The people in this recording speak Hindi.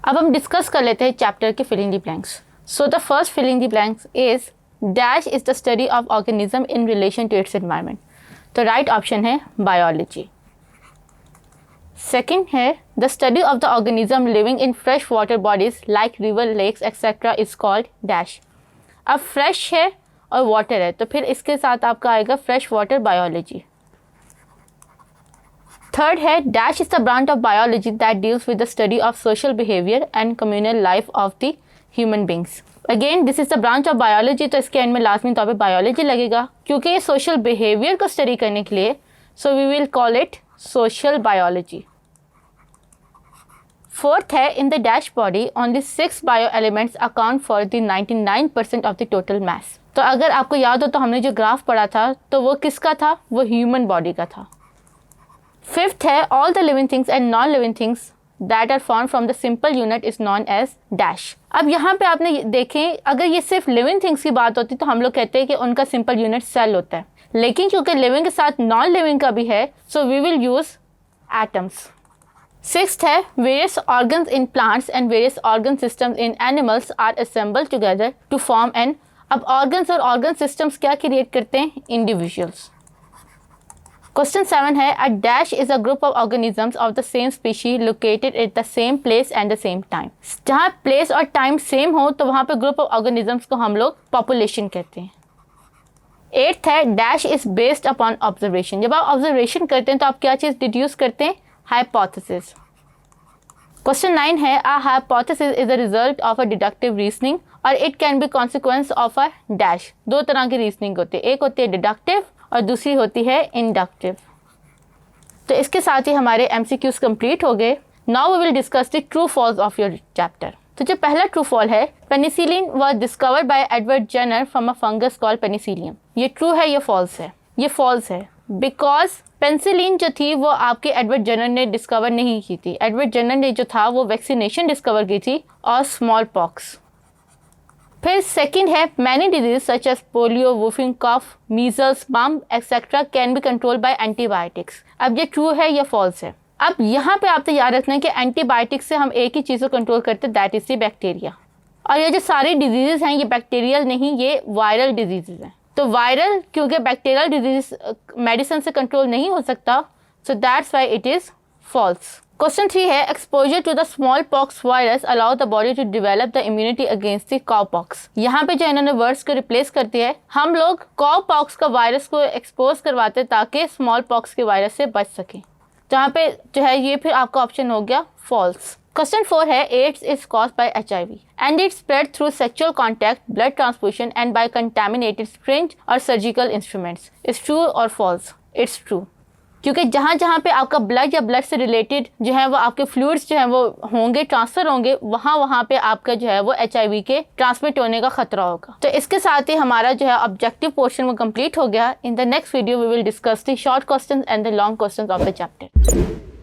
अब हम डिस्कस कर लेते हैं चैप्टर के filling the blanks. So the first filling the blanks is dash is the study of organism in relation to its environment. तो राइट ऑप्शन है बायोलॉजी। सेकेंड है the study of the organism living in fresh water bodies like river, lakes etcetera is called dash. अब फ्रेश है और वाटर है तो फिर इसके साथ आपका आएगा फ्रेश वाटर बायोलॉजी। थर्ड है dash is the branch of biology that deals with the study of social behaviour and communal life of the human beings. Again this is the branch of biology, तो इसके एंड में लाजमी तौर पे बायोलॉजी लगेगा क्योंकि ये सोशल बिहेवियर को स्टडी करने के लिए, so we will call it social biology. Fourth है in the dash body only 6 bio elements account for the 99% of the total mass. तो अगर आपको याद हो तो हमने जो ग्राफ पढ़ा था तो वो किसका था, वो ह्यूमन बॉडी का था। फिफ्थ है all the living things and non living things that are form from the simple unit is known as dash. अब यहाँ पे आपने देखें, अगर ये सिर्फ लिविंग थिंग्स की बात होती तो हम लोग कहते हैं कि उनका सिंपल यूनिट सेल होता है, लेकिन क्योंकि लिविंग के साथ नॉन लिविंग का भी है so we will use atoms. Sixth है various organs in plants and various organ systems in animals are assembled together to form an. अब ऑर्गन्स और ऑर्गन सिस्टम्स क्या क्रिएट करते हैं, इंडिविजुअल्स। क्वेश्चन 7 है a dash is a group of organisms of the same species located at the same place and the same time. जहाँ प्लेस और टाइम सेम हो तो वहाँ पे ग्रुप ऑफ ऑर्गेनिजम्स को हम लोग पॉपुलेशन कहते हैं। एट्थ है dash is based upon observation. जब आप ऑब्जर्वेशन करते हैं तो आप क्या चीज़ डिड्यूस करते हैं, हाइपोथेसिस। क्वेश्चन 9 है a hypothesis is a result of a deductive reasoning और it can be consequence of a dash. दो तरह की रीजनिंग होती है, एक होती है डिडक्टिव और दूसरी होती है इंडक्टिव। तो इसके साथ ही हमारे MCQs कंप्लीट हो गए। Now we will discuss the true false of your chapter. तो जो पहला ट्रू फॉल है, penicillin was discovered by Edward Jenner from a fungus called penicillium. ये ट्रू है, ये फॉल्स है? ये फॉल्स है बिकॉज पेनिसिलिन जो थी वो आपके एडवर्ड जेनर ने डिस्कवर नहीं की थी। एडवर्ड जेनर ने जो था वो वैक्सीनेशन डिस्कवर की थी और स्मॉल पॉक्स। फिर सेकंड है many disease such as polio, whooping cough, measles, mumps etcetera can be control by antibiotics. अब ये ट्रू है या फॉल्स है? अब यहाँ पे आपको याद रखना है कि एंटीबायोटिक्स से हम एक ही चीज़ को कंट्रोल करते हैं, दैट इज द बैक्टीरिया। और ये जो सारी डिजीजेज हैं ये बैक्टीरियल नहीं, ये वायरल डिजीजेज हैं। तो वायरल क्योंकि बैक्टीरियल डिजीज मेडिसिन से कंट्रोल नहीं हो सकता, so that's why it is false. Question 3 है exposure to the smallpox virus allow the body to develop the immunity against the cowpox. यहाँ पे जो इन्होंने वर्ड्स को रिप्लेस कर दिया है, हम लोग काउ पॉक्स का वायरस को एक्सपोज करवाते ताकि स्मॉल पॉक्स के वायरस से बच सकें। जहाँ पे जो है ये फिर आपका ऑप्शन हो गया फॉल्स। क्वेश्चन 4 है AIDS is caused by HIV and it spread through sexual contact, blood transfusion and by contaminated syringe और सर्जिकल इंस्ट्रूमेंट्स। इज ट्रू और फॉल्स? इट्स ट्रू, क्योंकि जहाँ जहाँ पे आपका ब्लड या ब्लड से रिलेटेड जो है वो आपके फ्लूइड्स जो है वो होंगे, ट्रांसफ़र होंगे, वहाँ पे आपका जो है वो HIV के ट्रांसमिट होने का खतरा होगा। तो इसके साथ ही हमारा जो है ऑब्जेक्टिव पोर्शन वो कंप्लीट हो गया। In the next video we will discuss the short questions and the long questions of the chapter.